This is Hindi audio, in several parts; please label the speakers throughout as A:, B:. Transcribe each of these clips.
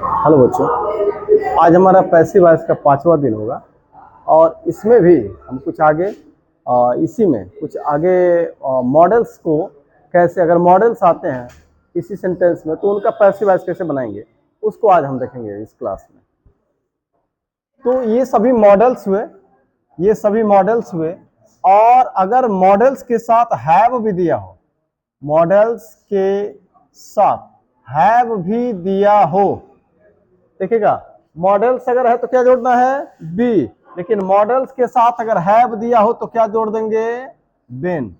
A: हेलो बच्चों, आज हमारा पैसिव वॉइस का 5वां दिन होगा और इसमें भी हम कुछ आगे इसी में कुछ आगे मॉडल्स को कैसे, अगर मॉडल्स आते हैं इसी सेंटेंस में तो उनका पैसिव वॉइस कैसे बनाएंगे उसको आज हम देखेंगे इस क्लास में। तो ये सभी मॉडल्स हुए और अगर मॉडल्स के साथ हैव भी दिया हो, मॉडल्स के साथ हैव भी दिया हो, देखिएगा मॉडल्स अगर है तो क्या जोड़ना है बी, लेकिन मॉडल्स के साथ अगर हैव दिया हो तो क्या जोड़ देंगे बीन।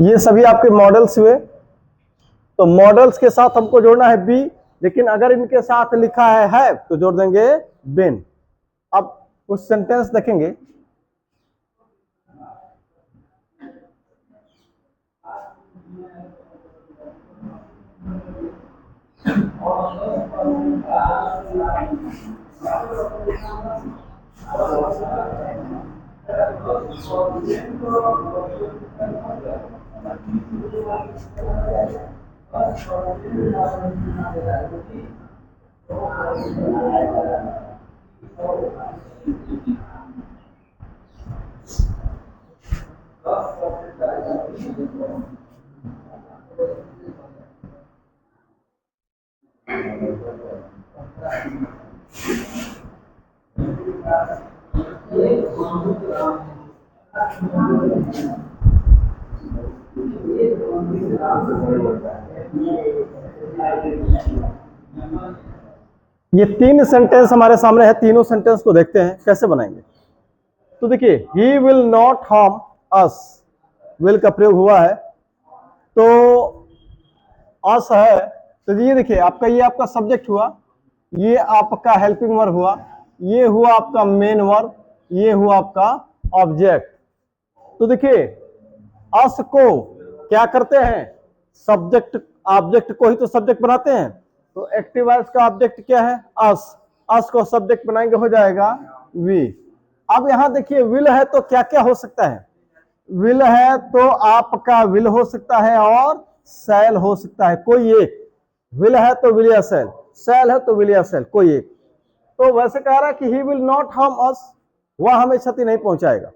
A: ये सभी आपके मॉडल्स हुए, तो मॉडल्स के साथ हमको जोड़ना है बी, लेकिन अगर इनके साथ लिखा है हैव तो जोड़ देंगे बीन। अब कुछ सेंटेंस देखेंगे। ये 3 सेंटेंस हमारे सामने है, तीनों सेंटेंस को देखते हैं कैसे बनाएंगे। तो देखिए he will not harm us, will का प्रयोग हुआ है तो अस है, तो ये देखिए ये आपका सब्जेक्ट हुआ, ये आपका हेल्पिंग वर्ब हुआ, ये हुआ आपका मेन वर्ब, ये हुआ आपका ऑब्जेक्ट। तो देखिए अस को क्या करते हैं, सब्जेक्ट ऑब्जेक्ट को ही तो सब्जेक्ट बनाते हैं, तो एक्टिव वॉइस का ऑब्जेक्ट क्या है अस को सब्जेक्ट बनाएंगे हो जाएगा वी। अब यहां देखिए विल है तो क्या क्या हो सकता है, विल है तो आपका विल हो सकता है और सेल हो सकता है, कोई एक। विल है तो विल या सेल, सेल है तो विल या सेल, कोई एक। तो वैसे कह रहा है कि he will not harm us, वह हमें क्षति नहीं पहुंचाएगा,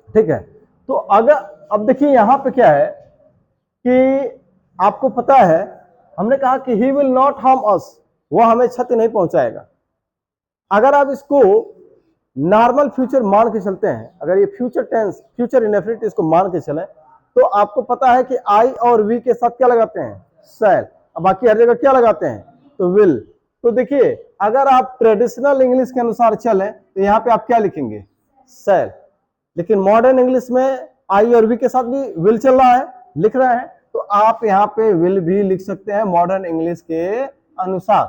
A: ठीक है। तो अगर अब देखिए यहां पे क्या है कि आपको पता है हमने कहा कि he will not harm us, वह हमें क्षति नहीं पहुंचाएगा। अगर आप इसको नॉर्मल फ्यूचर मान के चलते हैं, अगर ये फ्यूचर टेंस फ्यूचर इनडेफिनिट इसको मान के चलें तो आपको पता है कि आई और वी के साथ क्या लगाते हैं सेल, अब बाकी हर जगह क्या लगाते हैं तो विल। तो देखिए अगर आप ट्रेडिशनल इंग्लिश के अनुसार चलें तो यहाँ पे आप क्या लिखेंगे सेल, लेकिन मॉडर्न इंग्लिश में आई और वी के साथ भी विल चल रहा है, लिख रहे हैं, तो आप यहाँ पे विल भी लिख सकते हैं मॉडर्न इंग्लिश के अनुसार।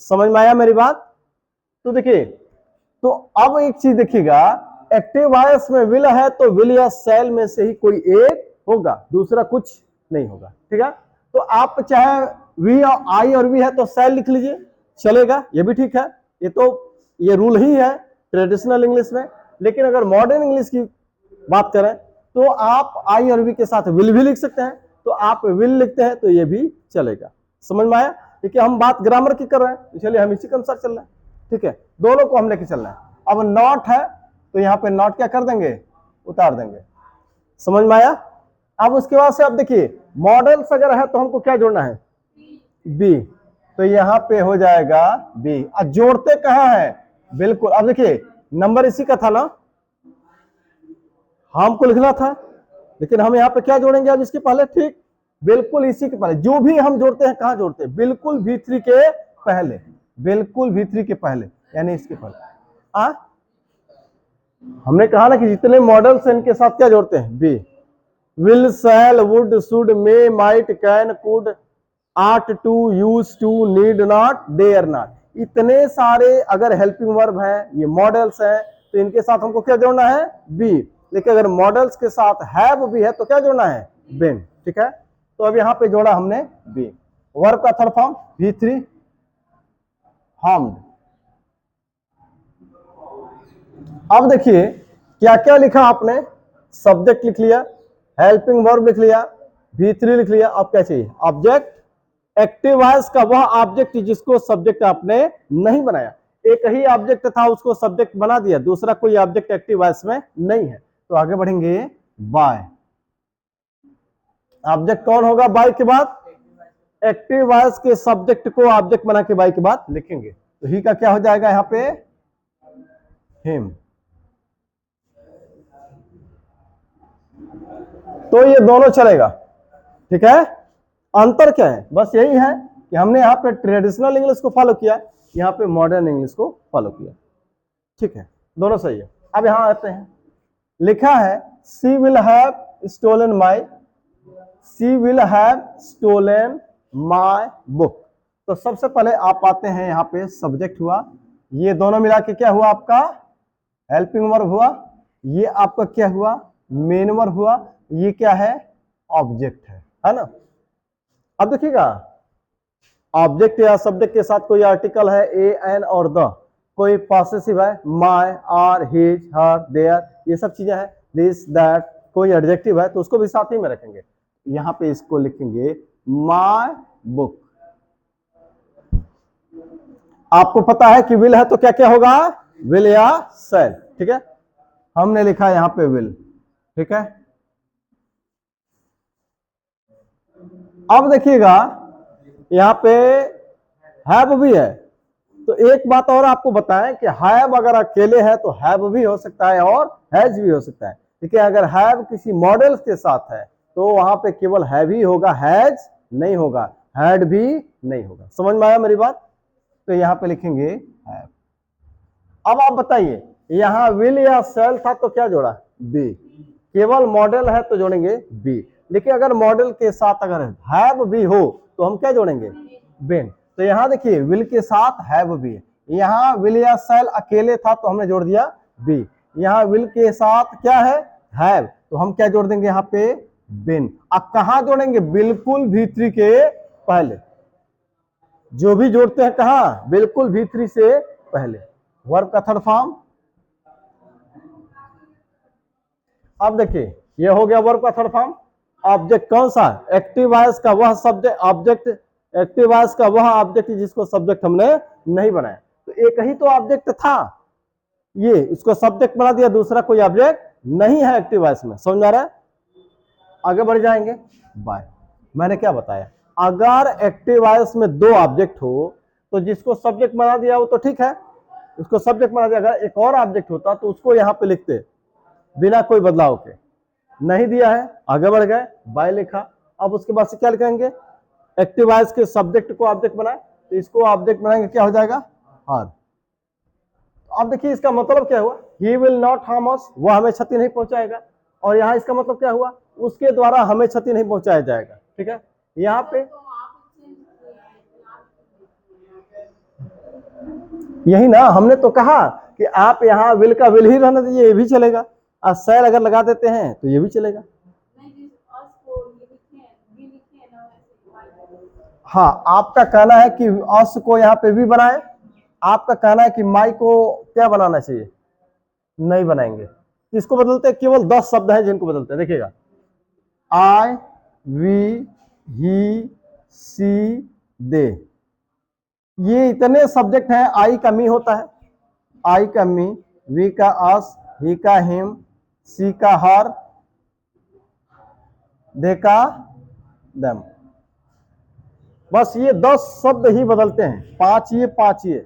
A: समझ में आया मेरी बात? तो देखिए तो अब एक चीज देखिएगा, एक्टिव वॉइस में विल है तो विल या सेल में से ही कोई एक होगा, दूसरा कुछ नहीं होगा, ठीक है। तो आप चाहे वी और आई और वी है तो सेल लिख लीजिए, चलेगा, ये भी ठीक है, ये रूल ही है ट्रेडिशनल इंग्लिश में। लेकिन अगर मॉडर्न इंग्लिश की बात करें तो आप आई और वी के साथ विल भी लिख सकते हैं, तो आप विल लिखते हैं तो ये भी चलेगा। समझ में आया? क्योंकि हम बात ग्रामर की कर रहे हैं, तो चलिए हम इसी के अनुसार चल रहे हैं, ठीक है। दोनों को हम लेके चलना है। अब नॉट है तो यहाँ पे नॉट क्या कर देंगे, उतार देंगे। समझ में आया? अब उसके बाद से अब देखिए मॉडल्स अगर है तो हमको क्या जोड़ना है बी, तो यहाँ पे हो जाएगा बी। अब जोड़ते कहाँ है, बिल्कुल, अब देखिए नंबर इसी का था ना, हमको लिखना था, लेकिन हम यहाँ पे क्या जोड़ेंगे अब इसके पहले, ठीक बिल्कुल इसी के पहले। जो भी हम जोड़ते हैं कहाँ जोड़ते हैं, बिल्कुल V3 के पहले, बिल्कुल V3 के पहले, यानी इसके पहले। हमने कहा ना कि जितने मॉडल्स हैं इनके साथ क्या जोड़ते हैं be, will shall would should may might can could ought to use to need not dare not, इतने सारे अगर हेल्पिंग वर्ब हैं, ये मॉडल्स हैं, तो इनके साथ हमको क्या जोड़ना है बी। लेकिन अगर मॉडल्स के साथ हैव भी है तो क्या जोड़ना है बीन, ठीक है। तो अब यहां पे जोड़ा हमने बी। वर्ब का थर्ड फॉर्म V3 हार्म्ड। अब देखिए क्या क्या लिखा आपने, सब्जेक्ट लिख लिया, हेल्पिंग वर्ब लिख लिया, V3 लिख लिया। अब क्या चाहिए? ऑब्जेक्ट। एक्टिव वॉइस का वह ऑब्जेक्ट जिसको सब्जेक्ट आपने नहीं बनाया। एक ही ऑब्जेक्ट था, उसको सब्जेक्ट बना दिया, दूसरा कोई ऑब्जेक्ट एक्टिव वॉइस में नहीं है, तो आगे बढ़ेंगे बाय। ऑब्जेक्ट कौन होगा बाय के बाद? एक्टिव वॉइस के सब्जेक्ट को ऑब्जेक्ट बना के बाय के बाद लिखेंगे, तो ही का क्या हो जाएगा यहां पे? हिम। तो ये दोनों चलेगा, ठीक है। अंतर क्या है? बस यही है कि हमने यहाँ पे ट्रेडिशनल इंग्लिश को फॉलो किया, यहाँ पे मॉडर्न इंग्लिश को फॉलो किया, ठीक है, दोनों सही है। अब यहां आते हैं, लिखा है she will have stolen my, she will have stolen my book. तो सबसे पहले आप आते हैं यहाँ पे सब्जेक्ट हुआ, ये दोनों मिला के क्या हुआ आपका? हेल्पिंग वर्ब हुआ। ये आपका क्या हुआ? मेन वर्ब हुआ। ये क्या है? ऑब्जेक्ट है ना। अब देखिएगा, ऑब्जेक्ट या सब्जेक्ट के साथ कोई आर्टिकल है, ए, एन और द, कोई पॉसेसिव है, my, our, his, her, their, ये सब चीजें हैं, दिस, दैट, कोई एडजेक्टिव है तो उसको भी साथ ही में रखेंगे। यहां पे इसको लिखेंगे माय बुक। आपको पता है कि विल है तो क्या क्या होगा? विल या शैल, ठीक है। हमने लिखा यहां पे विल, ठीक है। अब देखिएगा यहां पे हैव भी है, तो एक बात और आपको बताएं कि हैव अगर अकेले है तो हैव भी हो सकता है और हैज भी हो सकता है, ठीक है। अगर हैव किसी मॉडल के साथ है तो वहां पे केवल हैव ही होगा, हैज नहीं होगा, हैड भी नहीं होगा। समझ में आया मेरी बात? तो यहां पे लिखेंगे हैव। अब आप बताइए, यहां विल या शैल था तो क्या जोड़ा? बी। केवल मॉडल है तो जोड़ेंगे बी, लेकिन अगर मॉडल के साथ अगर हैव भी हो तो हम क्या जोड़ेंगे? बीन। तो यहां देखिए विल के साथ हैव भी है, यहां विल या शैल अकेले था तो हमने जोड़ दिया बी, यहां विल के साथ क्या है? हैव, तो हम क्या जोड़ देंगे यहाँ पे? बीन। अब कहां जोड़ेंगे? बिल्कुल V3 के पहले। जो भी जोड़ते हैं कहां? बिल्कुल V3 से पहले। वर्ब का थर्ड फॉर्म। अब देखिए ये हो गया वर्ब का थर्ड फॉर्म। ऑब्जेक्ट कौन सा? एक्टिव वॉइस का वह सब्जेक्ट, ऑब्जेक्ट एक्टिव वॉइस का वह ऑब्जेक्ट जिसको सब्जेक्ट हमने नहीं बनाया। तो एक ही तो ऑब्जेक्ट था, ये इसको सब्जेक्ट बना दिया, दूसरा कोई ऑब्जेक्ट नहीं है एक्टिव वॉइस में। समझ आ रहा है? आगे बढ़ जाएंगे बाय। मैंने क्या बताया? अगर एक्टिव वॉइस में दो ऑब्जेक्ट हो तो जिसको सब्जेक्ट बना दिया वो तो ठीक है, उसको सब्जेक्ट बना दिया। अगर एक और ऑब्जेक्ट होता तो उसको यहां पे लिखते बिना कोई बदलाव के। नहीं दिया है, आगे बढ़ गए, बाय लिखा। अब उसके बाद से क्या लिखेंगे? एक्टिव वॉइस के सब्जेक्ट को ऑब्जेक्ट बनाए, तो इसको ऑब्जेक्ट बनाएंगे, क्या हो जाएगा? हार। अब देखिए इसका मतलब क्या हुआ? He will not harm us, वह हमें क्षति नहीं पहुंचाएगा। और यहाँ इसका मतलब क्या हुआ? उसके द्वारा हमें क्षति नहीं पहुंचाया जाएगा, ठीक है। यहाँ पे यही ना हमने तो कहा कि आप यहाँ विल का विल ही रहने दीजिए, ये भी चलेगा। और शैल अगर लगा देते हैं तो ये भी चलेगा। हाँ, आपका कहना है कि अस को यहाँ पे भी बनाए, आपका कहना है कि माई को क्या बनाना चाहिए? नहीं बनाएंगे। इसको बदलते केवल 10 शब्द हैं जिनको बदलते हैं, देखिएगा। आई, वी, ही, सी, दे, ये इतने सब्जेक्ट हैं। आई का मी होता है, आई का मी, वी का अस, ही का हिम, सी का हर, दे का दम। बस ये 10 शब्द ही बदलते हैं, 5 ये 5 ये।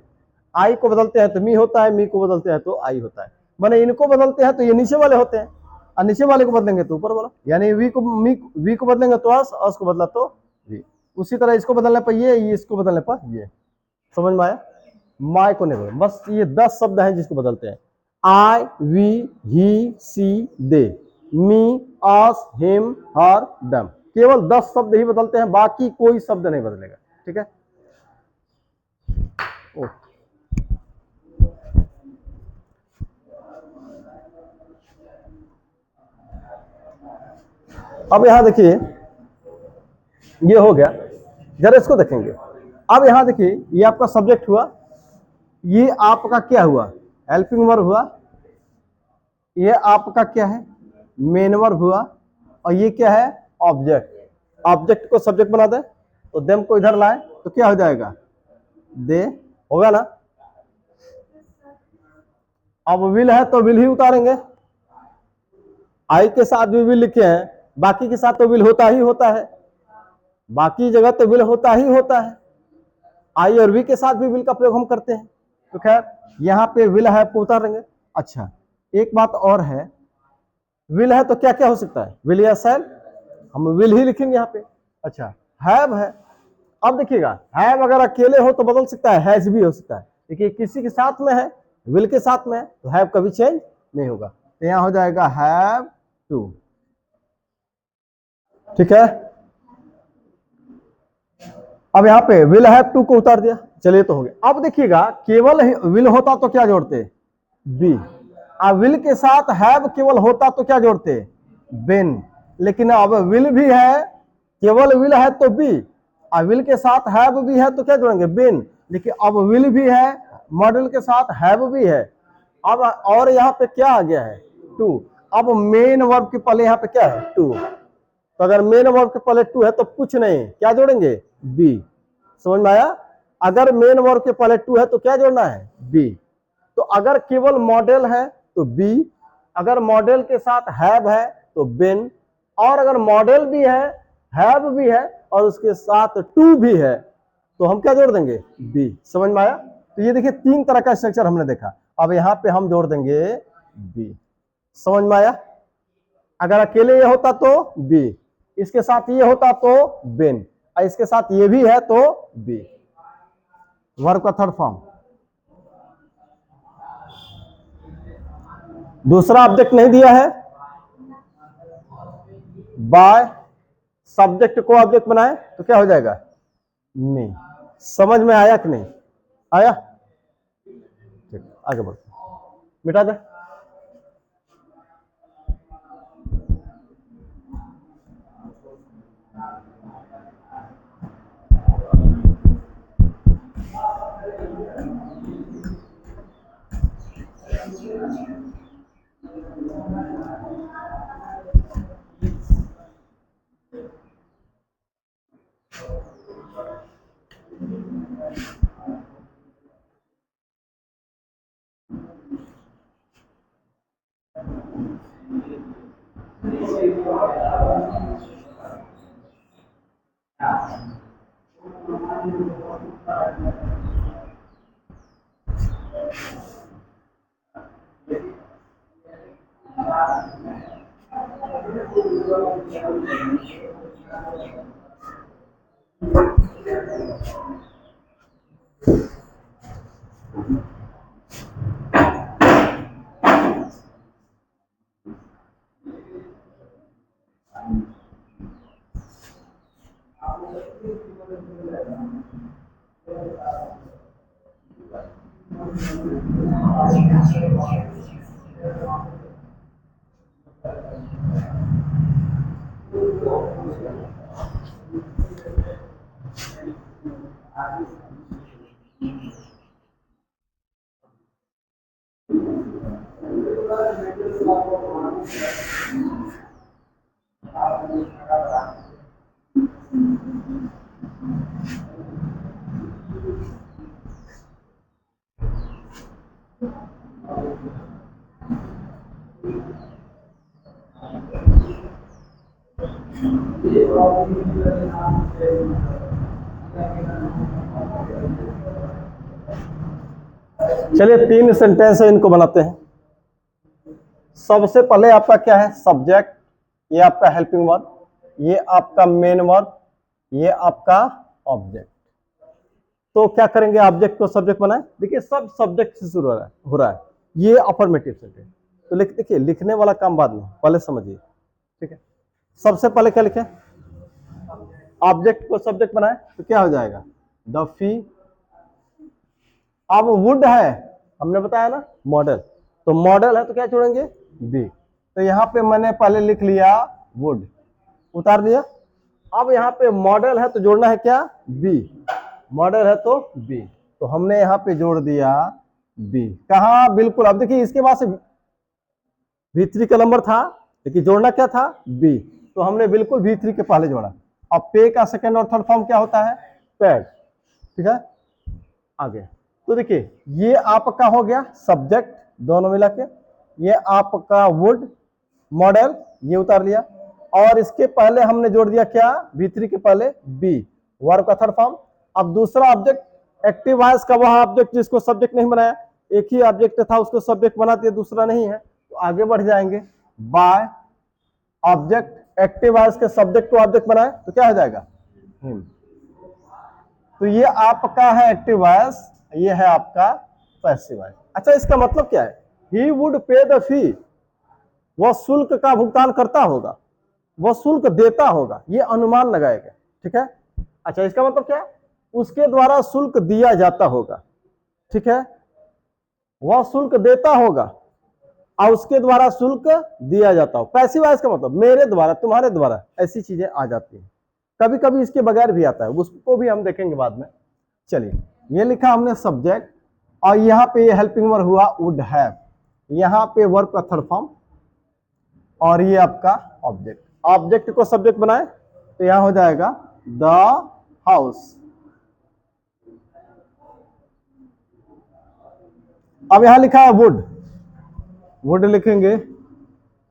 A: आई को बदलते हैं तो मी होता है, मी को बदलते हैं तो आई होता है। माने इनको बदलते हैं तो ये नीचे वाले होते हैं, और नीचे वाले को बदलेंगे तो ऊपर वाला। यानी वी को बदलेंगे तो अस को बदला तो वी। उसी तरह इसको बदलने पर ये इसको बदलने पर ये। समझ में आया? माई को नहीं बदल, बस ये 10 शब्द हैं जिसको बदलते हैं। आई, we, he, C, they, me, us, him, हर, दम। केवल 10 शब्द ही बदलते हैं, बाकी कोई शब्द नहीं बदलेगा, ठीक है। अब यहां देखिए ये हो गया, जरा इसको देखेंगे। अब यहां देखिए ये आपका सब्जेक्ट हुआ, ये आपका क्या हुआ? हेल्पिंग वर्ब हुआ। ये आपका क्या है? मेन वर्ब हुआ, और ये क्या है, ऑब्जेक्ट। ऑब्जेक्ट को सब्जेक्ट बना दे तो देम को इधर लाए तो क्या हो जाएगा, दे होगा ना। अब विल है तो विल ही उतारेंगे, आई के साथ भी विल लिखे हैं, बाकी के साथ तो विल होता ही होता है, बाकी जगह तो विल होता ही होता है। आई और वी के साथ भी विल का प्रयोग हम करते हैं, तो खैर यहाँ पे विल है को उतारेंगे। अच्छा, एक बात और है, विल है तो क्या क्या हो सकता है, विल या शैल, हम विल ही लिखेंगे यहाँ पे। अच्छा, हैव है, अब देखिएगा हैव अगर अकेले हो तो बदल सकता है, हैज भी हो सकता है, देखिए किसी के साथ में है, विल के साथ में है, तो हैव कभी चेंज नहीं होगा, तो यहाँ हो जाएगा हैव टू। ठीक है, अब यहाँ पे विल हैव टू को उतार दिया, चलिए तो हो गया। अब देखिएगा केवल विल होता तो क्या जोड़ते, बी, अब विल के साथ हैव केवल होता तो क्या जोड़ते, बिन, लेकिन अब विल भी है, केवल विल है तो बी, अब विल के साथ हैव भी है तो क्या जोड़ेंगे, बिन, लेकिन अब विल भी है, मॉडल के साथ हैव भी है, अब और यहाँ पे क्या आ गया है, टू। अब मेन वर्ब के पहले यहाँ पे क्या है, टू, तो अगर मेन वर्ब के पहले टू है तो कुछ नहीं, क्या जोड़ेंगे, बी। समझ में आया, अगर मेन वर्ब के पहले टू है तो क्या जोड़ना है, बी। तो अगर केवल मॉडल है तो बी, अगर मॉडल के साथ हैव है तो बिन, और अगर मॉडल भी है, हैव भी है और उसके साथ टू भी है तो हम क्या जोड़ देंगे, बी। समझ में आया, तो ये देखिए तीन तरह का स्ट्रक्चर हमने देखा, अब यहाँ पे हम जोड़ देंगे बी। समझ में आया, अगर अकेले ये होता तो बी, इसके साथ ये होता तो बिन, और इसके साथ ये भी है तो बी। वर्ब का थर्ड फॉर्म, दूसरा ऑब्जेक्ट नहीं दिया है, बाय सब्जेक्ट को ऑब्जेक्ट बनाए तो क्या हो जाएगा, मी। समझ में आया कि नहीं आया, ठीक आगे बढ़ते, मिटा दे। चलिए तीन सेंटेंस है, इनको बनाते हैं। सबसे पहले आपका क्या है, सब्जेक्ट, ये आपका हेल्पिंग वर्ब, ये आपका मेन वर्ब, ये आपका ऑब्जेक्ट। तो क्या करेंगे, ऑब्जेक्ट को सब्जेक्ट बनाए, देखिए सब सब्जेक्ट से शुरू हो रहा है, ये अफर्मेटिव सेंटेंस, तो देखिए लिखने वाला काम बाद में, पहले समझिए, ठीक है। सबसे पहले क्या लिखें, ऑब्जेक्ट को सब्जेक्ट बनाए तो क्या हो जाएगा, द फी। अब वुड है, हमने बताया ना मॉडल, तो मॉडल है तो क्या जोड़ेंगे, बी, तो यहाँ पे मैंने पहले लिख लिया वुड, उतार दिया। अब यहाँ पे मॉडल है तो जोड़ना है क्या, बी, मॉडल है तो बी, तो हमने यहाँ पे जोड़ दिया बी। कहा, बिल्कुल। अब देखिए इसके बाद से V3 का नंबर था, लेकिन जोड़ना क्या था, बी, तो हमने बिल्कुल V3 के पहले जोड़ा। अब पे का सेकंड और थर्ड फॉर्म क्या होता है, पेड। ठीक है, आगे तो देखिए ये आपका हो गया सब्जेक्ट दोनों मिला के, ये आपका वुड मॉडल ये उतार लिया, और इसके पहले हमने जोड़ दिया क्या, V3 के पहले बी, वर्ब का थर्ड फॉर्म। अब दूसरा ऑब्जेक्ट एक्टिव वॉइस का, वह ऑब्जेक्ट जिसको सब्जेक्ट नहीं बनाया, एक ही ऑब्जेक्ट था उसको सब्जेक्ट बना दिया, दूसरा नहीं है, तो आगे बढ़ जाएंगे। बाय ऑब्जेक्ट एक्टिव वॉइस के सब्जेक्ट को ऑब्जेक्ट बनाए तो क्या हो जाएगा, हिम। तो ये आपका है एक्टिव वॉइस, ये है आपका पैसिव वॉइस। अच्छा इसका मतलब क्या है, ही वुड पे द फी, वह शुल्क का भुगतान करता होगा, वह शुल्क देता होगा, ये अनुमान लगाएगा। ठीक है, अच्छा इसका मतलब क्या है, उसके द्वारा शुल्क दिया जाता होगा। ठीक है, वह शुल्क देता होगा और उसके द्वारा शुल्क दिया जाता हो। पैसिव वॉइस का मतलब मेरे द्वारा, तुम्हारे द्वारा, ऐसी चीजें आ जाती हैं। कभी कभी इसके बगैर भी आता है, उसको भी हम देखेंगे बाद में। चलिए ये लिखा हमने सब्जेक्ट, और यहाँ पे ये हेल्पिंग वर्ब हुआ वुड हैव, यहाँ पे वर्ब का थर्ड फॉर्म, और ये आपका ऑब्जेक्ट। ऑब्जेक्ट को सब्जेक्ट बनाए तो यहां हो जाएगा द हाउस। अब यहां लिखा है वुड, वुड लिखेंगे,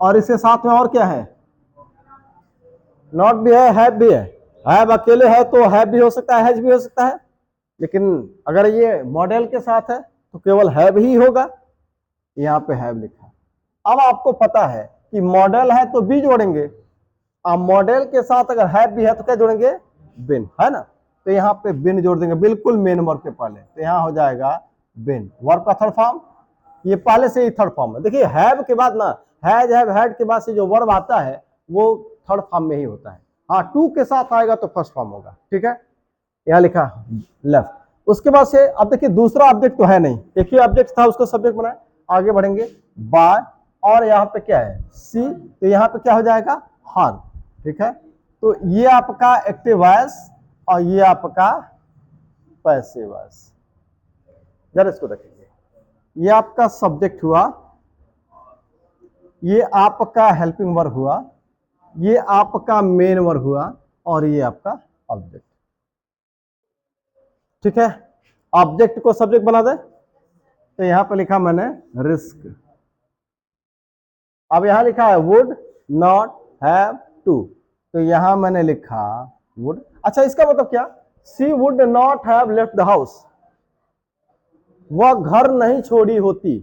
A: और इसके साथ में और क्या है, नॉट भी है, हैव भी है। हैव अकेले है तो हैव भी हो सकता है, हैज भी हो सकता है, लेकिन अगर ये मॉडल के साथ है तो केवल हैव ही होगा। यहाँ पे हैव लिखा। अब आपको पता है कि मॉडल है तो बी जोड़ेंगे, अब मॉडल के साथ अगर हैव भी है तो क्या जोड़ेंगे, बिन, है ना, तो यहाँ पे बिन जोड़ देंगे, बिल्कुल मेन वर्ब के पहले, तो यहाँ हो जाएगा बिन। वर्ब का थर्ड फॉर्म, ये पहले से ही थर्ड फॉर्म है। देखिए हैव के बाद ना, हैज हैव हैड के बाद से जो वर्ब आता है वो थर्ड फॉर्म में ही होता है। हाँ, टू के साथ आएगा तो फर्स्ट फॉर्म होगा। ठीक है, यहाँ लिखा लेफ्ट। उसके बाद से अब देखिए दूसरा ऑब्जेक्ट तो है नहीं, एक ही ऑब्जेक्ट था उसको सब्जेक्ट बनाए, आगे बढ़ेंगे बाय, और यहाँ पे क्या है सी, तो यहाँ पे क्या हो जाएगा हर। ठीक है, तो ये आपका एक्टिव वॉइस और ये आपका पैसिव वॉइस। जरा इसको देखेंगे, ये आपका सब्जेक्ट हुआ, ये आपका हेल्पिंग वर्ब हुआ, ये आपका मेन वर्ब हुआ, और ये आपका ऑब्जेक्ट। ठीक है, ऑब्जेक्ट को सब्जेक्ट बना दे तो यहां पर लिखा मैंने रिस्क। अब यहां लिखा है वुड नॉट हैव टू, तो यहां मैंने लिखा वुड। अच्छा इसका मतलब क्या, she would not have left the house, वह घर नहीं छोड़ी होती,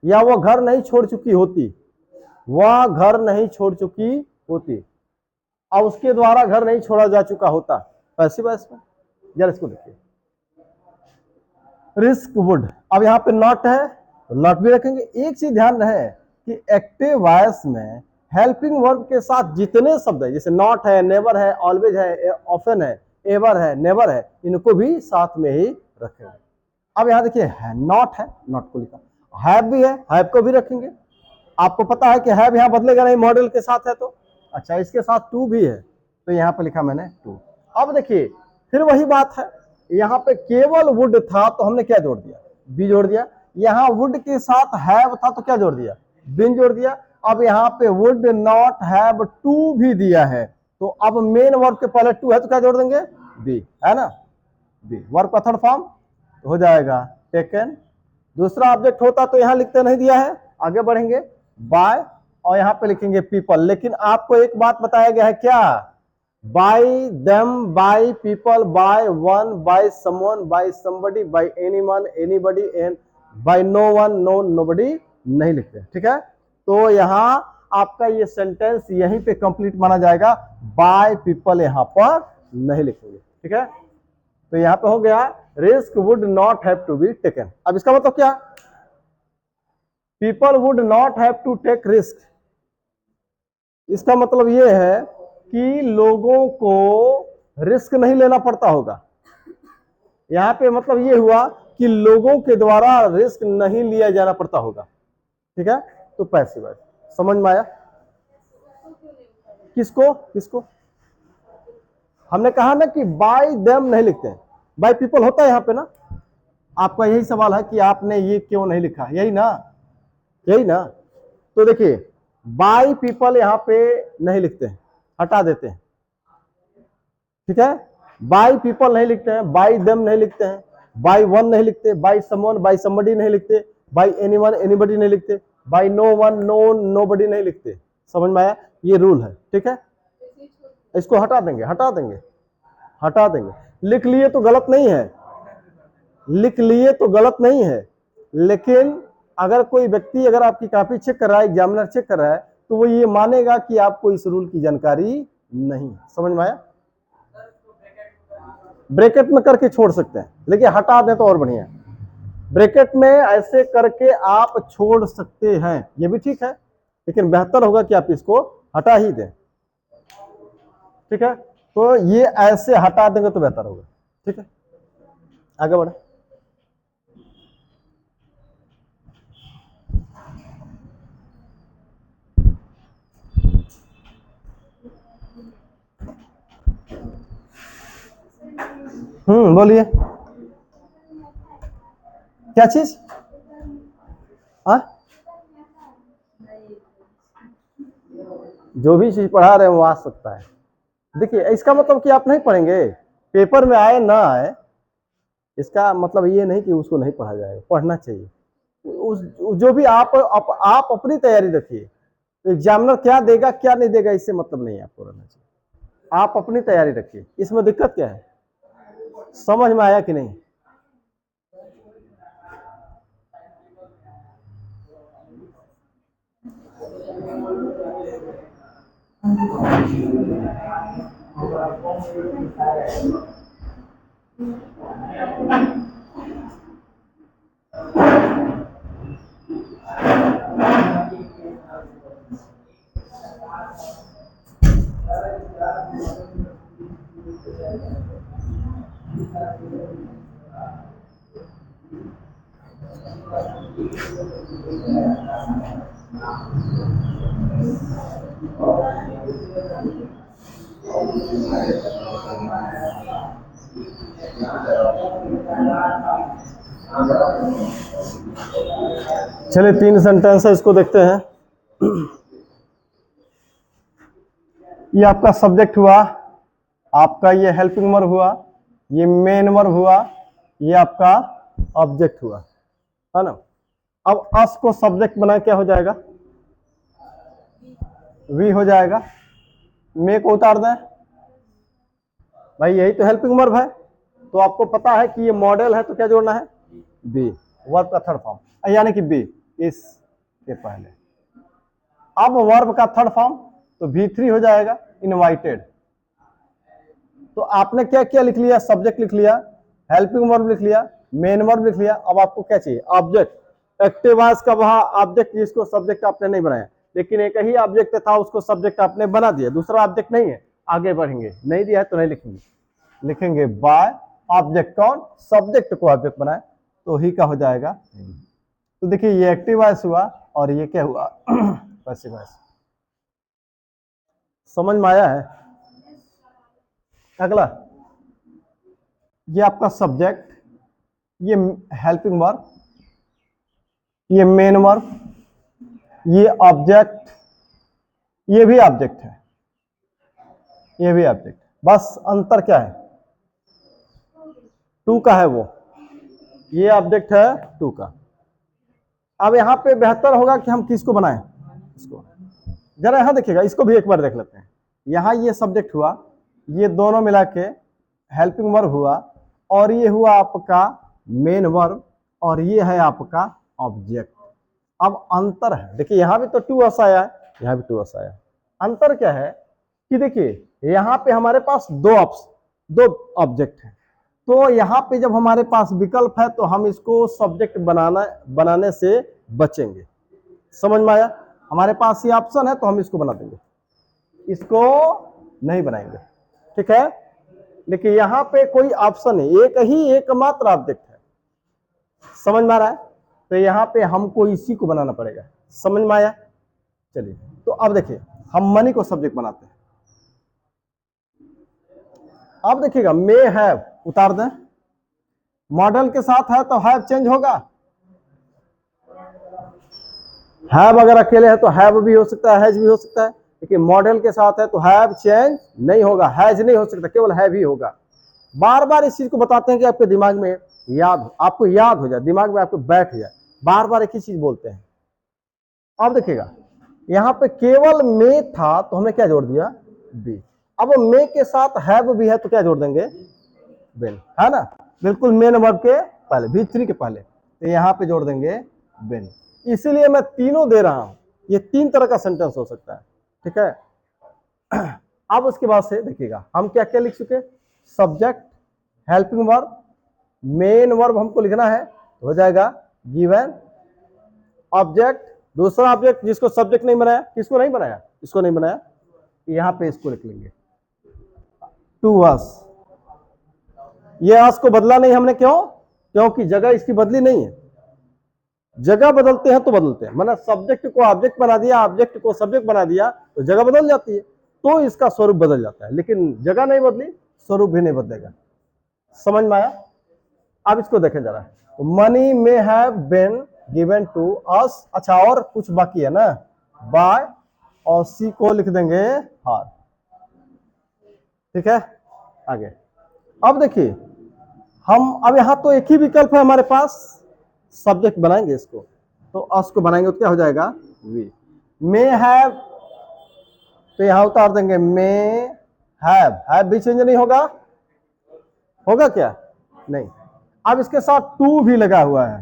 A: या वह घर नहीं छोड़ चुकी होती, वह घर नहीं छोड़ चुकी होती, और उसके द्वारा घर नहीं छोड़ा जा चुका होता। पैसिव वॉइस में जरा इसको देखिए, रिस्क वुड। अब यहाँ पे नॉट है, नॉट भी रखेंगे। एक चीज ध्यान रहे कि एक्टिव वॉइस में हेल्पिंग वर्ब के साथ जितने शब्द है, जैसे नॉट है, नेवर है, ऑलवेज है, ऑफन है, एवर है, नेवर है, इनको भी साथ में ही रखेंगे। अब यहाँ देखिए है, नॉट है, नॉट को लिखा, हैव भी है, हैव को भी रखेंगे। आपको पता है कि हैव यहाँ बदलेगा नहीं, मॉडल के साथ है तो। अच्छा इसके साथ टू भी है, तो यहाँ पे लिखा मैंने टू। अब देखिए फिर वही बात है, यहाँ पे केवल वुड था तो हमने क्या जोड़ दिया, बी जोड़ दिया। यहाँ वुड के साथ हैव था तो क्या जोड़ दिया, बिन जोड़ दिया। अब यहाँ पे वुड नॉट हैव टू भी दिया है, तो अब मेन वर्ब के पहले टू है तो क्या जोड़ देंगे, बी, है ना, बी। वर्ब का थर्ड फॉर्म हो जाएगा टेकन। दूसरा ऑब्जेक्ट होता तो यहाँ लिखते नहीं दिया है, आगे बढ़ेंगे बाय, और यहाँ पे लिखेंगे पीपल। लेकिन आपको एक बात बताया गया है क्या, by them, by people, by one, by someone, by somebody, by anyone, anybody, and by no one, no nobody नहीं लिखते। ठीक है, तो यहाँ आपका ये सेंटेंस यहीं पे कंप्लीट माना जाएगा, by people यहाँ पर नहीं लिखेंगे। ठीक है, तो यहाँ पे हो गया risk would not have to be taken. अब इसका मतलब क्या, people would not have to take risk, इसका मतलब ये है कि लोगों को रिस्क नहीं लेना पड़ता होगा। यहां पे मतलब ये हुआ कि लोगों के द्वारा रिस्क नहीं लिया जाना पड़ता होगा। ठीक है, तो पैसिव वॉइस समझ में आया। किसको किसको हमने कहा ना कि बाय देम नहीं लिखते हैं, बाय पीपल होता है यहाँ पे ना। आपका यही सवाल है कि आपने ये क्यों नहीं लिखा, यही ना, यही ना। तो देखिए बाई पीपल यहां पे नहीं लिखते हैं, हटा देते हैं, ठीक है। बाई पीपल नहीं लिखते हैं, बाई देम नहीं लिखते हैं, बाई वन नहीं लिखते, बाई समवन बाई समबडी नहीं लिखते, बाई एनीवन एनीबडी नहीं लिखते, by no one no nobody नहीं लिखते। समझ में आया? ये रूल है, ठीक है। इसको हटा देंगे, हटा देंगे, हटा देंगे। लिख लिए तो गलत नहीं है, लिख लिए तो गलत नहीं है, लेकिन अगर कोई व्यक्ति अगर आपकी कॉपी चेक कर रहा है, एग्जामिनर चेक कर रहा है, तो वो ये मानेगा कि आपको इस रूल की जानकारी नहीं है। समझ में आया? ब्रैकेट में करके छोड़ सकते हैं, लेकिन हटा दें तो और बढ़िया है। ब्रैकेट में ऐसे करके आप छोड़ सकते हैं, ये भी ठीक है, लेकिन बेहतर होगा कि आप इसको हटा ही दें, ठीक है। तो ये ऐसे हटा देंगे तो बेहतर होगा, ठीक है। आगे बढ़े। बोलिए क्या चीज? हाँ, जो भी चीज पढ़ा रहे हैं वो आ सकता है। देखिए इसका मतलब कि आप नहीं पढ़ेंगे, पेपर में आए ना आए, इसका मतलब ये नहीं कि उसको नहीं पढ़ा जाएगा, पढ़ना चाहिए। उस जो भी आप अपनी तैयारी रखिए, तो एग्जामिनर क्या देगा क्या नहीं देगा इससे मतलब नहीं है, आपको रहना चाहिए। आप अपनी तैयारी रखिए, इसमें दिक्कत क्या है? समझ में आया कि नहीं? चलिए 3 सेंटेंस है, इसको देखते हैं। ये आपका सब्जेक्ट हुआ, आपका ये हेल्पिंग वर्ब हुआ, ये मेन वर्ब हुआ, ये आपका ऑब्जेक्ट हुआ, है ना। अब अस को सब्जेक्ट बना क्या हो जाएगा? वी हो जाएगा। मे को उतार दें, भाई यही तो हेल्पिंग वर्ब है, तो आपको पता है कि ये मॉडल है, तो क्या जोड़ना है? बी, वर्ब का थर्ड फॉर्म, यानी कि बी इस के पहले। अब वर्ब का थर्ड फॉर्म तो V3 हो जाएगा, इनवाइटेड। तो आपने क्या क्या लिख लिया? सब्जेक्ट लिख लिया, हेल्पिंग वर्ब लिख लिया, मेन वर्ब लिख लिया। अब आपको क्या चाहिए? ऑब्जेक्ट। एक्टिव वॉइस का वहां ऑब्जेक्ट, जिसको सब्जेक्ट आपने नहीं बनाया, लेकिन एक ही ऑब्जेक्ट था, उसको सब्जेक्ट आपने बना दिया, दूसरा ऑब्जेक्ट नहीं है। आगे बढ़ेंगे, नहीं दिया है तो नहीं लिखेंगे, लिखेंगे बाय ऑब्जेक्ट। कौन? सब्जेक्ट को ऑब्जेक्ट बनाए, तो ही का हो जाएगा। तो देखिए ये एक्टिव वॉइस हुआ और ये क्या हुआ? Passive voice. समझ में आया है? अगला ये आपका सब्जेक्ट, ये हेल्पिंग वर्ब, ये मेन वर्ब, ये ऑब्जेक्ट, ये भी ऑब्जेक्ट है, ये भी ऑब्जेक्ट। बस अंतर क्या है? टू का है वो, ये ऑब्जेक्ट है टू का। अब यहां पे बेहतर होगा कि हम किसको बनाएं? इसको। जरा यहां देखिएगा, इसको भी एक बार देख लेते हैं। यहां ये सब्जेक्ट हुआ, ये दोनों मिला के हेल्पिंग वर्ब हुआ, और ये हुआ आपका मेन वर्ब, और ये है आपका ऑब्जेक्ट। अब अंतर है, देखिए यहां भी तो टू अस आया है, यहां भी टू अस आया है। अंतर क्या है कि देखिए यहां पे हमारे पास दो ऑब्जेक्ट है, तो यहां पे जब हमारे पास विकल्प है तो हम इसको सब्जेक्ट बनाने से बचेंगे। समझ में आया? हमारे पास ये ऑप्शन है तो हम इसको बना देंगे, इसको नहीं बनाएंगे, ठीक है। लेकिन यहां पे कोई ऑप्शन है, एक ही एकमात्र ऑब्जेक्ट है। समझ में आ रहा है? तो यहां पे हमको इसी को बनाना पड़ेगा। समझ में आया? चलिए, तो अब देखिए हम मनी को सब्जेक्ट बनाते हैं। अब देखिएगा मे हैव उतार दें, मॉडल के साथ है तो हैव चेंज होगा, हैव अगर अकेले है तो हैव भी हो सकता है, हैज भी हो सकता है, लेकिन मॉडल के साथ है तो हैव चेंज नहीं होगा, हैज नहीं हो सकता, केवल हैव ही होगा। बार बार इस चीज को बताते हैं कि आपके दिमाग में आपको याद हो जाए, दिमाग में आपको बैठ जाए, बार बार एक ही चीज बोलते हैं। अब देखिएगा यहाँ पे केवल मे था तो हमने क्या जोड़ दिया, बी। अब मे के साथ हैव भी है तो क्या जोड़ देंगे, बिन, है ना, बिल्कुल मेन वर्ब के पहले, V3 के पहले, तो यहाँ पे जोड़ देंगे बिन। इसीलिए मैं तीनों दे रहा हूं, ये 3 तरह का सेंटेंस हो सकता है, ठीक है। अब उसके बाद से देखिएगा हम क्या क्या लिख चुके, subject, helping verb, main verb हमको लिखना है, हो जाएगा गिवन, ऑब्जेक्ट, दूसरा ऑब्जेक्ट जिसको सब्जेक्ट नहीं बनाया, किसको नहीं बनाया, इसको नहीं बनाया, यहां पे इसको लिख लेंगे टू अस। ये अस को बदला नहीं हमने, क्यों, क्योंकि जगह इसकी बदली नहीं है। जगह बदलते हैं तो बदलते हैं, मतलब सब्जेक्ट को ऑब्जेक्ट बना दिया, ऑब्जेक्ट को सब्जेक्ट बना दिया तो जगह बदल जाती है, तो इसका स्वरूप बदल जाता है, लेकिन जगह नहीं बदली, स्वरूप भी नहीं बदलेगा। समझ में आया? अब इसको देखें जरा, money may have been given to us. अच्छा और कुछ बाकी है ना, बाय, और सी को लिख देंगे हार, ठीक है। आगे अब देखिए हम, अब यहां तो एक ही विकल्प है हमारे पास, सब्जेक्ट बनाएंगे इसको, तो अस को बनाएंगे तो क्या हो जाएगा, वी। मे हैव, तो यहां उतार देंगे मे हैव भी चेंज नहीं होगा, होगा क्या, नहीं। अब इसके साथ टू भी लगा हुआ है,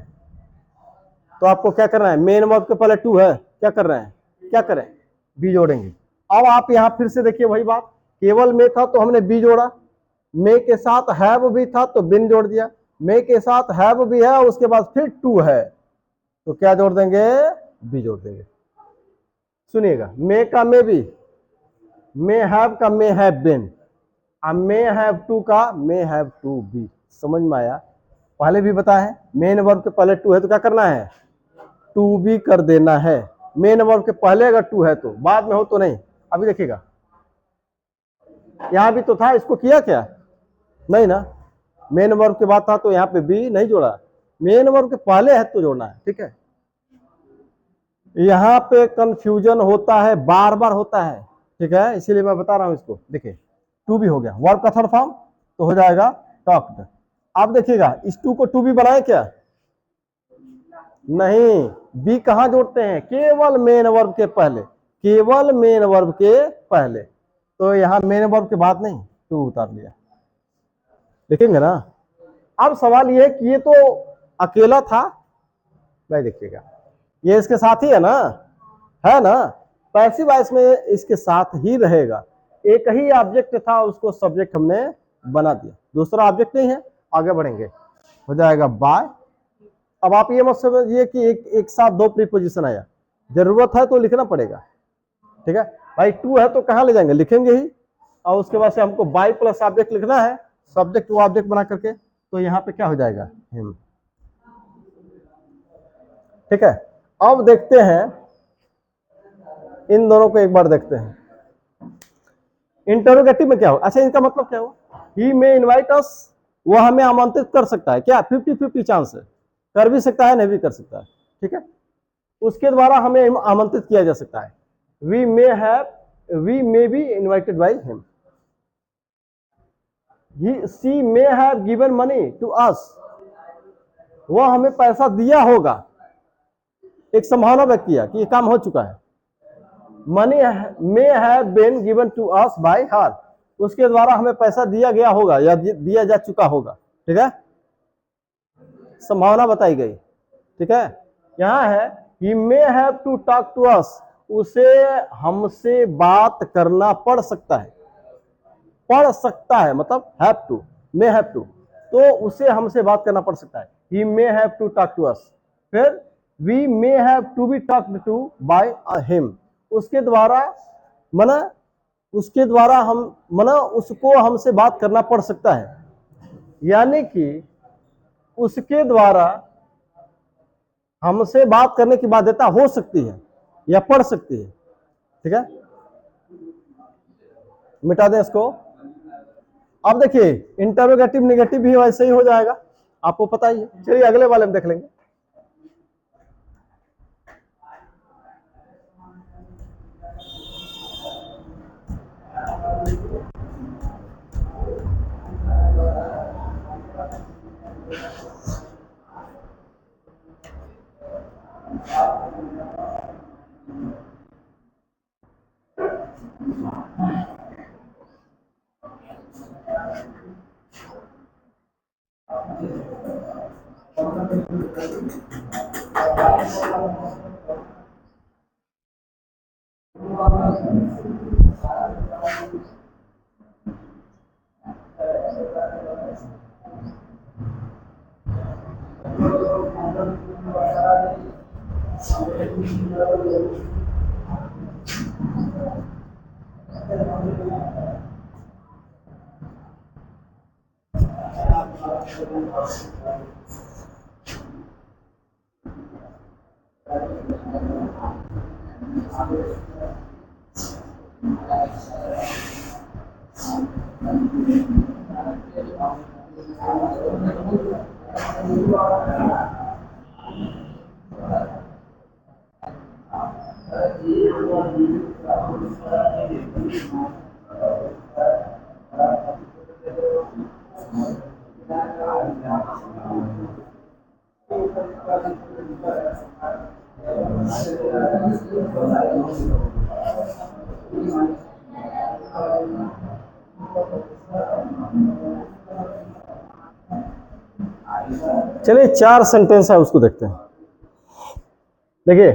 A: तो आपको क्या करना है, मेन वर्ब के पहले टू है, क्या कर रहे हैं, क्या करें, बी जोड़ेंगे। अब आप यहां फिर से देखिए वही बात, केवल मे था तो हमने बी जोड़ा, मे के साथ हैव भी था तो बिन जोड़ दिया, मे के साथ हैव भी है उसके बाद फिर टू है तो क्या जोड़ देंगे, बी जोड़ देंगे। सुनिएगा, मे का मे भी, मे हैव का may have been, may have to का मे हैव टू बी। समझ में आया? पहले भी बताया है, मेन वर्ब के पहले टू है तो क्या करना है, टू बी कर देना है। मेन वर्ब के पहले अगर टू है तो, बाद में हो तो नहीं। अभी देखिएगा यहां भी तो था, इसको किया क्या, नहीं ना, मेन वर्ब के बाद था तो यहाँ पे बी नहीं जोड़ा, मेन वर्ब के पहले है तो जोड़ना है, ठीक है। यहाँ पे कंफ्यूजन होता है, बार बार होता है, ठीक है, इसीलिए मैं बता रहा हूं इसको। देखिए टू भी हो गया, वर्ब का थर्ड फॉर्म तो हो जाएगा टॉक्ड। आप देखिएगा इस टू को टू भी बनाए क्या, नहीं, बी कहां जोड़ते हैं, केवल मेन वर्ब के पहले, केवल मेन वर्ब के पहले, तो यहां मेन वर्ब के बाद नहीं, टू उतार लिया, देखेंगे ना। अब सवाल ये है कि ये तो अकेला था, भाई देखिएगा ये इसके साथ ही है ना, पैसिव वॉइस में इसके साथ ही रहेगा, एक ही ऑब्जेक्ट था उसको सब्जेक्ट हमने बना दिया, दूसरा ऑब्जेक्ट नहीं है। आगे बढ़ेंगे, हो जाएगा बाय। अब आप ये मत समझिए कि एक साथ दो प्रीपोजिशन आया, जरूरत है तो लिखना पड़ेगा, ठीक है भाई, टू है तो कहां ले जाएंगे, लिखेंगे ही, और उसके बाद से हमको बाय प्लस ऑब्जेक्ट लिखना है, सब्जेक्ट वो ऑब्जेक्ट बना करके, तो यहाँ पे क्या हो जाएगा, हिम, ठीक है। अब देखते हैं इन दोनों को एक बार देखते हैं, इंटरोगेटिव में क्या हो, अच्छा इनका मतलब क्या हो, ही मे इनवाइट अस, वो हमें आमंत्रित कर सकता है क्या, 50-50 चांस है, कर भी सकता है नहीं भी कर सकता है, ठीक है, उसके द्वारा हमें आमंत्रित किया जा सकता है, we may be invited by him, she may have given money to us, वह हमें पैसा दिया होगा, एक संभावना व्यक्त किया कि ये काम हो चुका है, money may have been given to us by her, उसके द्वारा हमें पैसा दिया गया होगा या दिया जा चुका होगा, ठीक है, संभावना बताई गई, ठीक है। यहां है he may have to talk to us, उसे हमसे बात करना पड़ सकता है, पड़ सकता है मतलब have to, may have to, तो उसे हमसे बात करना पड़ सकता है, he may have to talk to us. फिर we may have to be talked to by him, उसके द्वारा मना, उसके द्वारा हम मना उसको हमसे बात करना पड़ सकता है, यानी कि उसके द्वारा हमसे बात करने की बाध्यता हो सकती है या पड़ सकती है, ठीक है, मिटा दें इसको। अब देखिए इंटरोगेटिव नेगेटिव भी वैसे ही हो जाएगा, आपको पता ही है, चलिए अगले वाले में देख लेंगे। चलिए 4 सेंटेंस है उसको देखते हैं। देखिए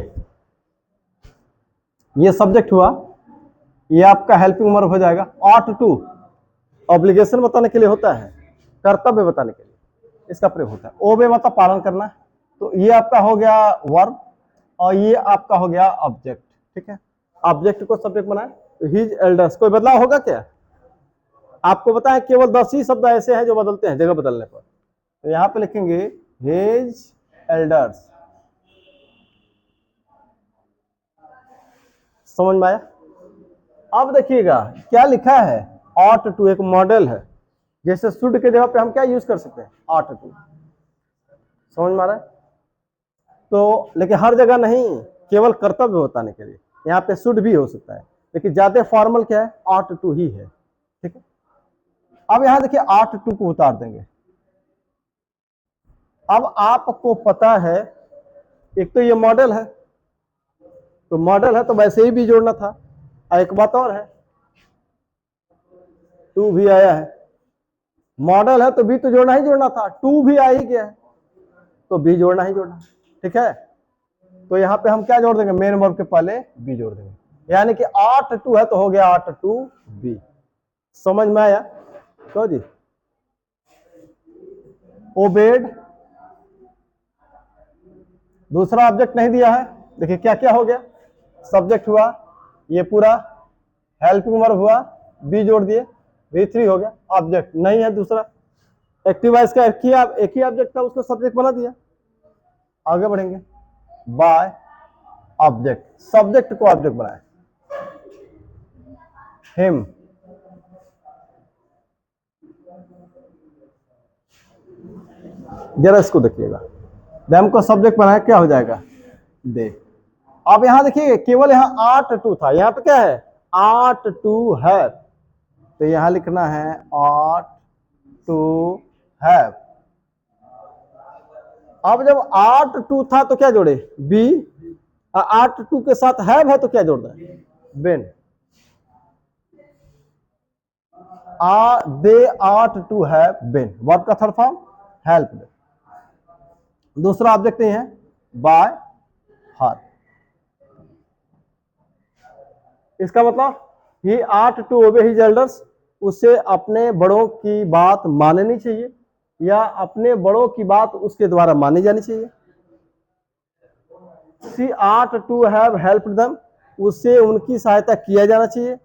A: ये सब्जेक्ट हुआ, ये आपका हेल्पिंग वर्ब हो जाएगा। ऑट टू ऑब्लिगेशन बताने के लिए होता है, कर्तव्य बताने के लिए इसका प्रयोग होता है। ओबे मतलब पालन करना, तो ये आपका हो गया वर्ब और ये आपका हो गया ऑब्जेक्ट। ठीक है, ऑब्जेक्ट को सब्जेक्ट बनाए तो हिज एल्डर्स। कोई बदलाव होगा क्या? आपको पता है केवल 10 ही शब्द ऐसे हैं जो बदलते हैं जगह बदलने पर। तो यहां पे लिखेंगे हिज एल्डर्स। समझ में आया? अब देखिएगा क्या लिखा है, ऑट टू एक मॉडल है। जैसे शुड के जगह पे हम क्या यूज कर सकते हैं, ऑट टू। समझ में आ रहा है? तो लेकिन हर जगह नहीं, केवल कर्तव्य बताने के लिए यहाँ पे शुड भी हो सकता है, लेकिन ज्यादा फॉर्मल क्या है, ऑट टू ही है। ठीक है, अब यहां देखिए ऑट टू को उतार देंगे। अब आपको पता है एक तो ये मॉडल है, तो मॉडल है तो वैसे ही भी जोड़ना था। एक बात और है, टू भी आया है, मॉडल है तो भी तो जोड़ना ही जोड़ना था, टू भी आ ही गया है तो भी जोड़ना ही जोड़ना। ठीक है, तो यहां पे हम क्या जोड़ देंगे, मेन वर्ब के पहले बी जोड़ देंगे, यानी कि ऑट टू है तो हो गया ऑट टू बी। समझ में आया? तो जी ओबेड, दूसरा ऑब्जेक्ट नहीं दिया है। देखिए क्या क्या हो गया, सब्जेक्ट हुआ, ये पूरा हेल्पिंग वर्ब हुआ, बी जोड़ दिए, V3 हो गया। ऑब्जेक्ट नहीं है दूसरा, एक्टिव वॉइस का एक ही ऑब्जेक्ट था, उसको सब्जेक्ट बना दिया। आगे बढ़ेंगे, बाय ऑब्जेक्ट, सब्जेक्ट को ऑब्जेक्ट बनाए, हिम। जरा इसको देखिएगा, देम को सब्जेक्ट बनाया, क्या हो जाएगा, दे। अब यहां देखिए केवल यहां आर्ट टू था, यहां पे क्या है, आर्ट टू है, तो यहां लिखना है आर्ट टू हैव। अब जब आर्ट टू था तो क्या जोड़े, बी, आर्ट टू के साथ हैव है तो क्या जोड़ दें, been. They ought to have been, verb का थर्ड फॉर्म हेल्प। दूसरा ऑब्जेक्ट नहीं है, बाय हर। इसका मतलब ही ought to obey his elders, उसे अपने बड़ों की बात माननी चाहिए या अपने बड़ों की बात उसके द्वारा मानी जानी चाहिए। She ought to have helped them, उससे उनकी सहायता किया जाना चाहिए,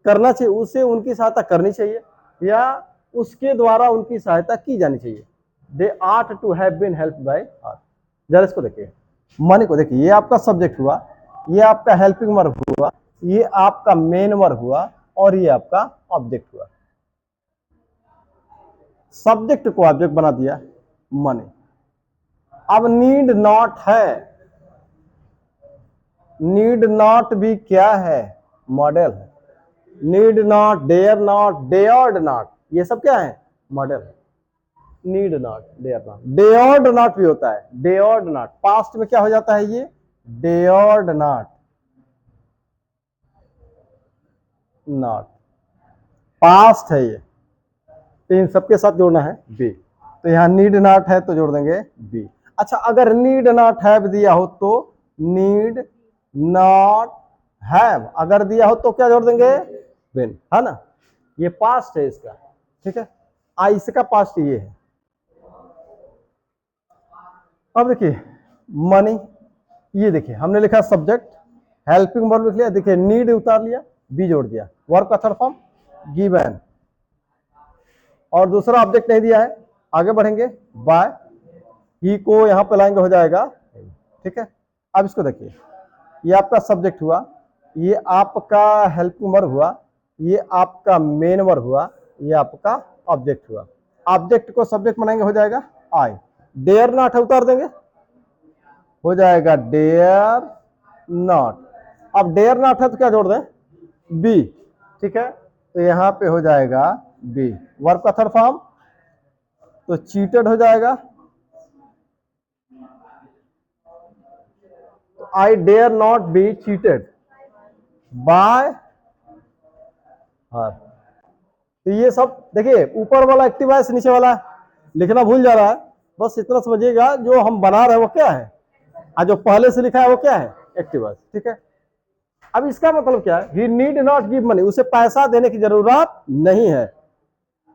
A: करना चाहिए, उससे उनकी सहायता करनी चाहिए या उसके द्वारा उनकी सहायता की जानी चाहिए। They ought to have been helped by her. जरा इसको देखिए, मनी को देखिए, ये आपका सब्जेक्ट हुआ, ये आपका हेल्पिंग वर्ब हुआ, ये आपका मेन वर्ब हुआ और ये आपका ऑब्जेक्ट हुआ। सब्जेक्ट को ऑब्जेक्ट बना दिया मनी। अब नीड नॉट है, नीड नॉट भी क्या है, मॉडल है। Need not, dare not, dared not, ये सब क्या है, मॉडल है। Need not, dare not, dared not भी होता है, डेयर्ड नॉट पास्ट में क्या हो जाता है, ये डेयर्ड नॉट। नॉट, पास्ट है ये, तो इन सबके साथ जोड़ना है बी। तो यहाँ नीड नॉट है तो जोड़ देंगे बी। अच्छा, अगर नीड नॉट हैव दिया हो तो नीड नॉट हैव, अगर दिया हो तो क्या जोड़ देंगे, विन, है ना। ये पास्ट है इसका, ठीक है। इसका पास्ट ये है। अब देखिए मनी, ये देखिए हमने लिखा सब्जेक्ट, हेल्पिंग वर्ब लिख लिया, देखिए नीड उतार लिया, बी जोड़ दिया, वर्ब का थर्ड फॉर्म गिवन, और दूसरा ऑब्जेक्ट नहीं दिया है। आगे बढ़ेंगे, बाय, ही को यहां पे लाएंगे, हो जाएगा, ठीक है। अब इसको देखिए, ये आपका सब्जेक्ट हुआ, ये आपका हेल्पिंग वर्ब हुआ, ये आपका मेन वर्ब हुआ, ये आपका ऑब्जेक्ट हुआ। ऑब्जेक्ट को सब्जेक्ट बनाएंगे, हो जाएगा आई। डेयर नॉट है, उतार देंगे, हो जाएगा डेयर नॉट। अब डेयर नॉट है तो क्या जोड़ दें, बी, ठीक है। तो यहां पे हो जाएगा बी, वर्ब का थर्ड फॉर्म, तो चीटेड हो जाएगा, तो I dare not be cheated by her. तो ये सब देखिए, ऊपर वाला एक्टिव है, नीचे वाला लिखना भूल जा रहा है, बस इतना समझिएगा, जो हम बना रहे हैं वो क्या है, और जो पहले से लिखा है वो क्या है, एक्टिव, ठीक है। अब इसका मतलब क्या है, ही नीड नॉट गिव मनी, उसे पैसा देने की जरूरत नहीं है,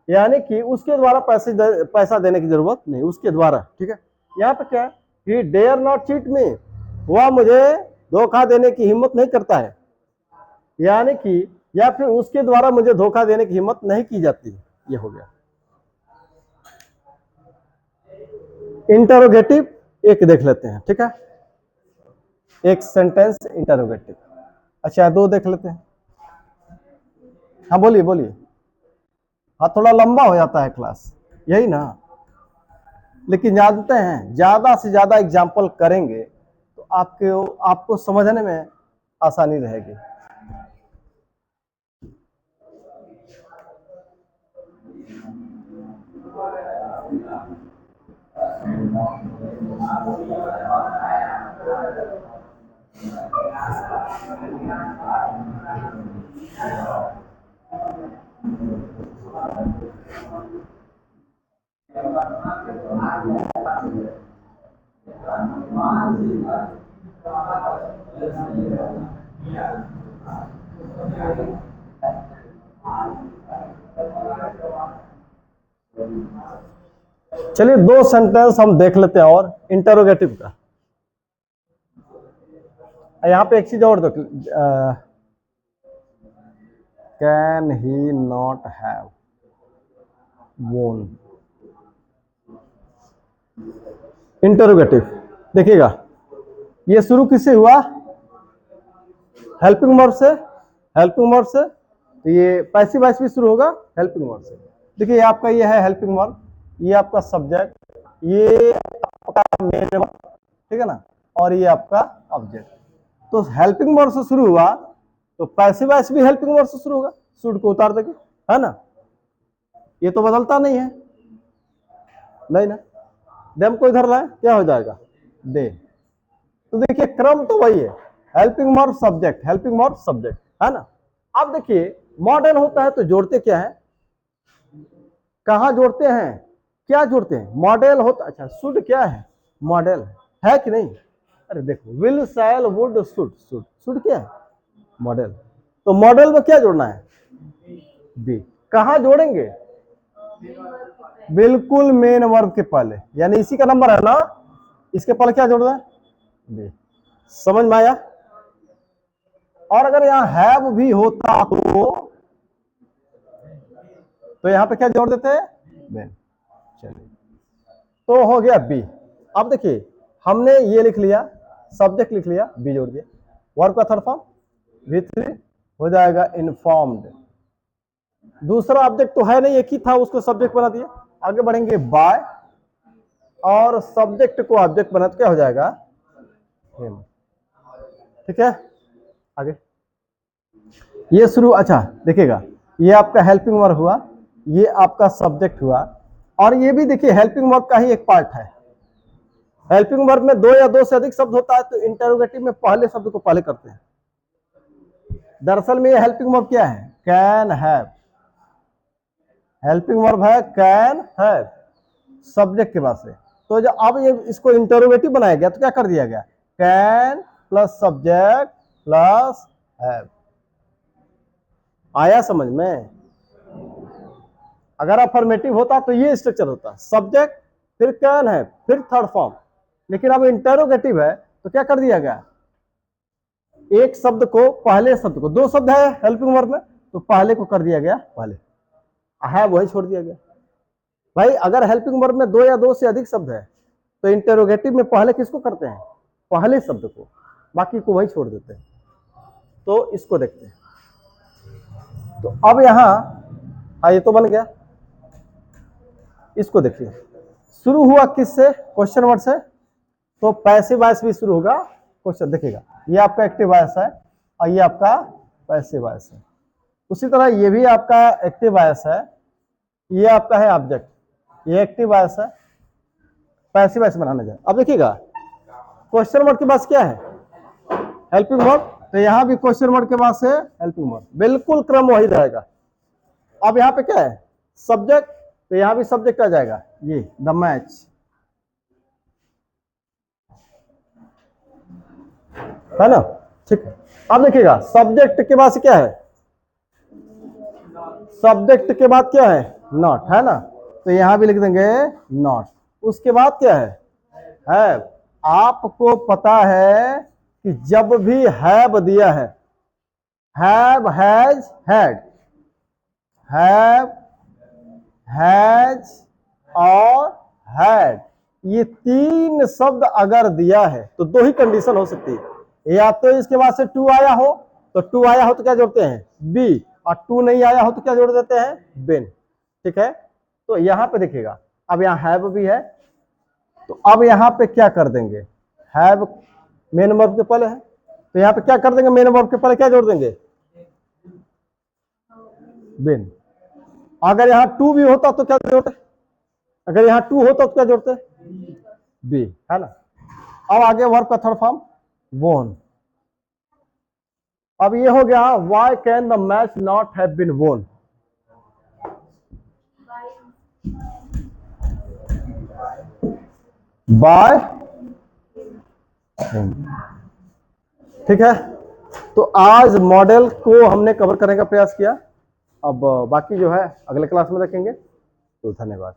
A: यानी कि उसके द्वारा पैसा देने की जरूरत नहीं, उसके द्वारा, ठीक है। यहाँ पे क्या है, he dare not cheat me, वह मुझे धोखा देने की हिम्मत नहीं करता है, यानी कि या फिर उसके द्वारा मुझे धोखा देने की हिम्मत नहीं की जाती, ये हो गया। इंटरोगेटिव एक देख लेते हैं, ठीक है, एक सेंटेंस इंटरोगेटिव। अच्छा, दो देख लेते हैं। हाँ बोलिए बोलिए। हाँ, थोड़ा लंबा हो जाता है क्लास, यही ना, लेकिन जानते हैं ज्यादा से ज्यादा एग्जाम्पल करेंगे तो आपको समझने में आसानी रहेगी। चलिए दो सेंटेंस हम देख लेते हैं और इंटरोगेटिव का। यहाँ पे एक चीज और देख, कैन ही नॉट हैव वोन, इंटरोगेटिव। देखिएगा, ये शुरू किससे हुआ, हेल्पिंग वर्ब से, हेल्पिंग वर्ब से, तो ये पैसिव वॉइस भी शुरू होगा हेल्पिंग वर्ब से। देखिए आपका ये है हेल्पिंग वर्ब, ये आपका सब्जेक्ट, ये आपका मेन वर्ब, ठीक है ना, और ये आपका ऑब्जेक्ट। तो हेल्पिंग वर्ब से शुरू हुआ तो पैसिव वॉइस भी हेल्पिंग वर्ब से शुरू होगा, शुड को उतार देंगे, है ना, ये तो बदलता नहीं है, नहीं ना, देम को इधर लाए, क्या हो जाएगा, दे। तो देखिए क्रम तो वही है, helping verb subject, helping verb subject, है ना। अब देखिए मॉडल होता है तो जोड़ते क्या है, कहां जोड़ते हैं, क्या जोड़ते हैं, मॉडल होता, अच्छा शुड क्या है, मॉडल है कि नहीं, अरे देखो will shall would should, should should क्या है, मॉडल। तो मॉडल में क्या जोड़ना है, बी। कहां जोड़ेंगे, बिल्कुल मेन वर्ब के पहले, यानी इसी का नंबर है ना, इसके पहले क्या जोड़ना है, बी। समझ में आया। और अगर यहां हैव भी होता तो यहां पे क्या जोड़ देते हैं, वेन। चलिए, तो हो गया बी। अब देखिए हमने ये लिख लिया, सब्जेक्ट लिख लिया, बी जोड़ दिया, वर्ब का थर्ड फॉर्म V3 हो जाएगा इन्फॉर्म्ड। दूसरा ऑब्जेक्ट तो है नहीं, एक ही था, उसको सब्जेक्ट बना दिया। आगे बढ़ेंगे, बाय, और सब्जेक्ट को ऑब्जेक्ट बना तो क्या हो जाएगा, हिम, ठीक है। आगे ये शुरू, अच्छा देखिएगा, ये आपका हेल्पिंग वर्ब हुआ, ये आपका सब्जेक्ट हुआ, और ये भी देखिए हेल्पिंग वर्ब का ही एक पार्ट है। हेल्पिंग वर्ब में दो या दो से अधिक शब्द होता है तो इंटरोगेटिव में पहले शब्द को पहले करते हैं। दरअसल में ये हेल्पिंग वर्ब क्या है, कैन हैव, हेल्पिंग वर्ब है कैन हैव, सब्जेक्ट के बाद से। तो जब अब ये इसको इंटरोगेटिव बनाया गया तो क्या कर दिया गया, can plus subject plus have. आया समझ में? अगर अफर्मेटिव होता तो ये स्ट्रक्चर होता, सब्जेक्ट फिर कैन है फिर थर्ड फॉर्म। लेकिन अब इंटरोगेटिव है तो क्या कर दिया गया, एक शब्द को पहले शब्द को, दो शब्द है हेल्पिंग वर्ब में तो पहले को कर दिया गया पहले, है वही छोड़ दिया गया। भाई अगर हेल्पिंग वर्ब में दो या दो से अधिक शब्द है तो इंटरोगेटिव में पहले किसको करते हैं, पहले शब्द को, बाकी को वही छोड़ देते हैं। तो इसको देखते हैं। तो अब यहां ये तो बन गया, इसको देखिए शुरू हुआ किससे, क्वेश्चन वर्ड से, तो पैसिव वॉइस भी शुरू होगा क्वेश्चन। देखिएगा ये आपका एक्टिव वॉइस है और ये आपका पैसिव वॉइस है। उसी तरह ये भी आपका एक्टिव वॉइस है, ये आपका है ऑब्जेक्ट, ये एक्टिव वॉइस है, पैसिव वॉइस बनाने जाए। अब देखिएगा क्वेश्चन वर्ड के पास क्या है, हेल्पिंग वर्ब, तो यहां भी क्वेश्चन वर्ड के पास है हेल्पिंग वर्ब, बिल्कुल क्रम वही रहेगा। अब यहाँ पे क्या है, सब्जेक्ट, तो यहां भी सब्जेक्ट आ जाएगा, ये द मैच, है ना, ठीक है। अब देखिएगा सब्जेक्ट के बाद क्या है, सब्जेक्ट के बाद क्या है, नॉट, है ना, तो यहां भी लिख देंगे नॉट। उसके बाद क्या है, आपको पता है कि जब भी हैव दिया है, have, has, had, have, has और हैड, ये तीन शब्द अगर दिया है तो दो ही कंडीशन हो सकती है, या तो इसके बाद से टू आया हो, तो टू आया हो तो क्या जोड़ते हैं, बी, और टू नहीं आया हो तो क्या जोड़ देते हैं, बिन। ठीक है, तो यहां पे देखिएगा अब यहां हैव भी है, तो अब यहां पे क्या कर देंगे, हैव मेन वर्ब के पहले है तो यहां पे क्या कर देंगे, मेन वर्ब के पहले क्या जोड़ देंगे, बिन। अगर यहां टू भी होता तो क्या जोड़ते, अगर यहां टू होता तो क्या जोड़ते, बी, है ना। अब आगे वर्ब का थर्ड फॉर्म वोन। अब ये हो गया, why can the match not have been won, by, ठीक है। तो आज मॉडल को हमने कवर करने का प्रयास किया, अब बाकी जो है अगले क्लास में देखेंगे। तो धन्यवाद।